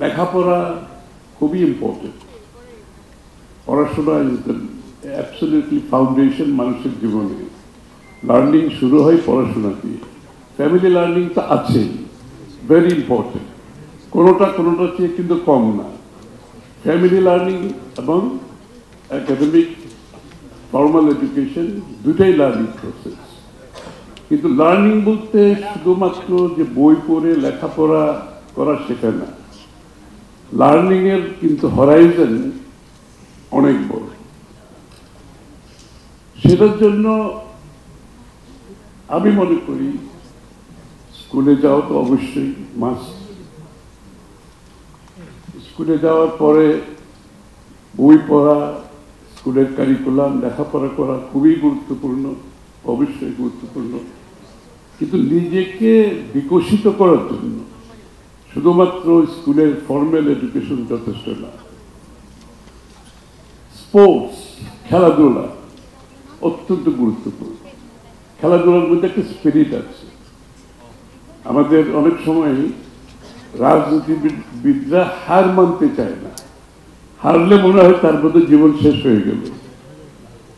লেখাপড়া খুবই ইম্পর্টেন্ট। পড়াশোনা ইজ দ্য অ্যাবসলিউটলি ফাউন্ডেশন মানুষের জীবনে। লার্নিং শুরু হয় পড়াশোনা দিয়ে। ফ্যামিলি লার্নিং তো আছেই, ভেরি ইম্পর্টেন্ট, কোনোটা চেয়ে কিন্তু কম না। ফ্যামিলি লার্নিং এবং একাডেমিক ফর্মাল এডুকেশন দুটাই লার্নিং প্রসেস। কিন্তু লার্নিং বলতে শুধুমাত্র যে বই পড়ে লেখাপড়া করা সেটা না, লার্নিং এর কিন্তু হরাইজন অনেক বড়। সেটার জন্য আমি মনে করি স্কুলে যাওয়া তো অবশ্যই মাস্ট। স্কুলে যাওয়ার পরে বই পড়া, স্কুলের কারিকুলাম লেখাপড়া করা খুবই গুরুত্বপূর্ণ, অবশ্যই গুরুত্বপূর্ণ। কিন্তু নিজেকে বিকশিত করার জন্য শুধুমাত্র স্কুলের ফর্মাল এডুকেশন যথেষ্ট না। স্পোর্টস, খেলাধুলা অত্যন্ত গুরুত্বপূর্ণ। খেলাধুলার মধ্যে একটা স্পিরিট আছে। আমাদের অনেক সময় রাজনীতিবিদরা হার মানতে চায় না, হারলে মনে হয় তার মধ্যে জীবন শেষ হয়ে গেল।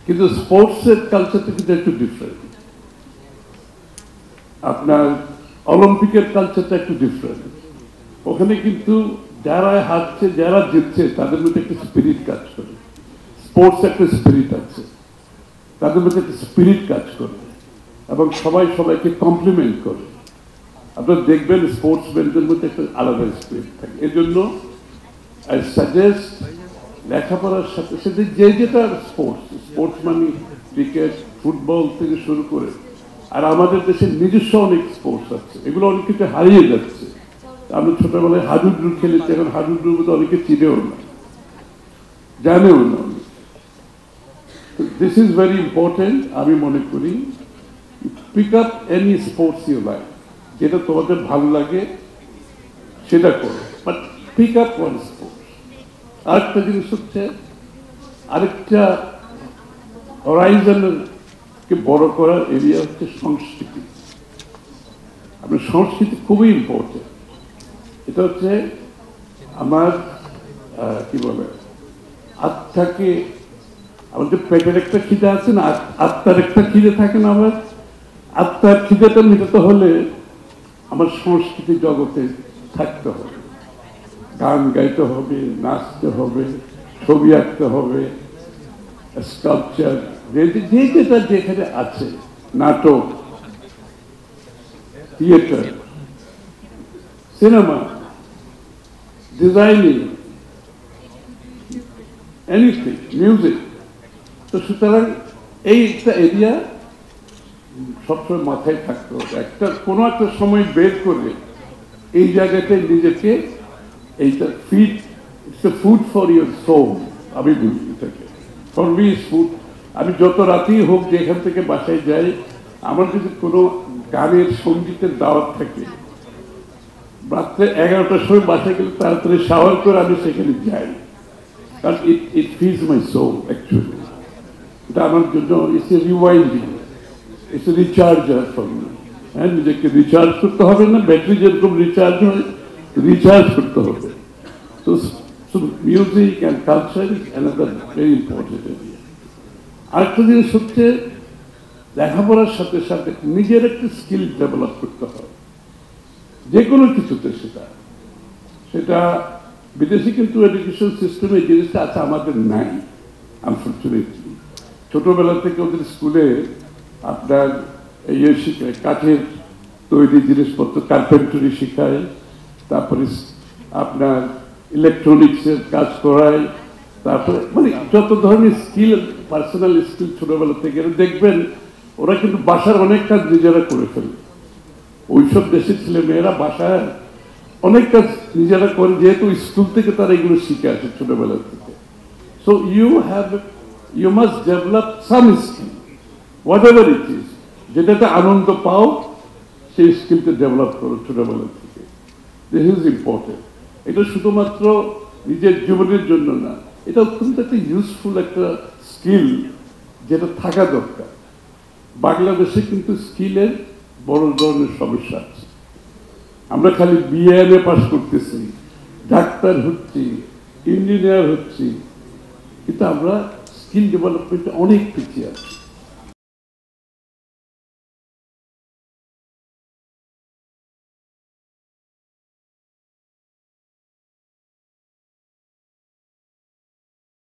কিন্তু স্পোর্টসের কালচারটা কিন্তু একটু ডিফারেন্ট। আপনার অলিম্পিকের কালচারটা একটু ডিফারেন্ট। ওখানে কিন্তু যারা হারছে যারা জিতছে তাদের মধ্যে একটা স্পিরিট কাজ করে। স্পোর্টস একটা স্পিরিট আছে, তাদের মধ্যে একটা স্পিরিট কাজ করে এবং সবাই সবাইকে কমপ্লিমেন্ট করে। আপনারা দেখবেন স্পোর্টসম্যানদের মধ্যে একটা আলাদা স্পিরিট থাকে। এই জন্য আই সাজেস্ট লেখাপড়ার সাথে সাথে যেটা স্পোর্টস মানে ক্রিকেট, ফুটবল থেকে শুরু করে, আর আমাদের দেশের নিজস্ব অনেক স্পোর্টস আছে, এগুলো অনেক কিছু হারিয়ে যাচ্ছে। আমরা ছোটবেলায় হাডুডু খেলেছি, এখন হাডুডুর মধ্যে অনেকে চিনেও না, জানেও না। This is very important. আমি মনে করি pick up any sports you like, যেটা তোমাদের ভালো লাগে সেটা করো, but pick up one sports. আরেকটা জিনিস হচ্ছে, আরেকটা হরাইজনকে বড় করার এরিয়া হচ্ছে সংস্কৃতি। আপনার সংস্কৃতি খুবই ইম্পর্টেন্ট। এটা হচ্ছে আমার কি বলে আত্মাকে, আমাদের পেটের একটা খিদে আছে না, আত্মার একটা খিদে থাকে না। আমার আত্মার খিদেটা মেটাতে হলে আমার সংস্কৃতি জগতে থাকতে হবে, গান গাইতে হবে, নাচতে হবে, ছবি আঁকতে হবে, স্কাল্পচার, যেটা যেখানে আছে, নাটক, theatre, cinema, designing, anything, music. তো সুতরাং এই একটা এরিয়া সবসময় মাথায় থাকতে হবে। কোনো একটা সময় বের করে এই জায়গাটায় নিজেকে, এইটা feed, it's a food for your soul. আমি বুঝি এটাকে, ফর মি ইজ ফুড। আমি যত রাতেই হোক যেখান থেকে বাসায় যাই, আমার যদি কোনো গানের সঙ্গীতের দাওয়াত থাকে, রাত্রে 11টার সময় বাসায় গেলে তাড়াতাড়ি শাওয়ার করে আমি সেখানে যাই, কারণ it feeds my soul actually. এটা আমার জন্য it's a rewinding, it's a recharger for me. হ্যাঁ, নিজেকে রিচার্জ করতে হবে না, ব্যাটারি যেরকম রিচার্জ হয়, রিচার্জ করতে হবে। So music and culture is another very important area. আরেকটা জিনিস হচ্ছে, লেখাপড়ার সাথে সাথে নিজের একটা স্কিল ডেভেলপ করতে হয় যে কোনো কিছুতে। সেটা বিদেশি কিন্তু এডুকেশন সিস্টেমে এই জিনিসটা আছে, আমাদের নাই আনফর্চুনেটলি। ছোটবেলা থেকে ওদের স্কুলে আপনার ইয়ে শিখায়, কাঠের তৈরি জিনিসপত্র, কার্পেন্টারি শিখায়, তারপরে আপনার ইলেকট্রনিক্সের কাজ করায়, তারপরে মানে যত ধরনের স্কিল, পার্সোনাল স্কিল ছোটবেলা থেকে। দেখবেন ওরা কিন্তু বাসার অনেক কাজ নিজেরা করে ফেলে। ওইসব দেশের ছেলে মেয়েরা বাসায় অনেক কাজ নিজেরা করে, যেহেতু স্কুল থেকে তারা এগুলো শিখে আসে ছোটবেলা থেকে। So you must develop some skill, whatever it is, যেটাতে আনন্দ পাও সেই স্কিলটা ডেভেলপ করো ছোটবেলা থেকে। This is important. এটা শুধুমাত্র নিজের জীবনের জন্য না, এটা অত্যন্ত একটা ইউজফুল একটা স্কিল যেটা থাকা দরকার। বাংলাদেশে কিন্তু স্কিলের বড় ধরনের সমস্যা আছে। আমরা খালি বিএ পাস করতেছি, ডাক্তার হচ্ছি, ইঞ্জিনিয়ার হচ্ছি, কিন্তু আমরা স্কিল ডেভেলপমেন্টে অনেক পিছিয়ে আছি।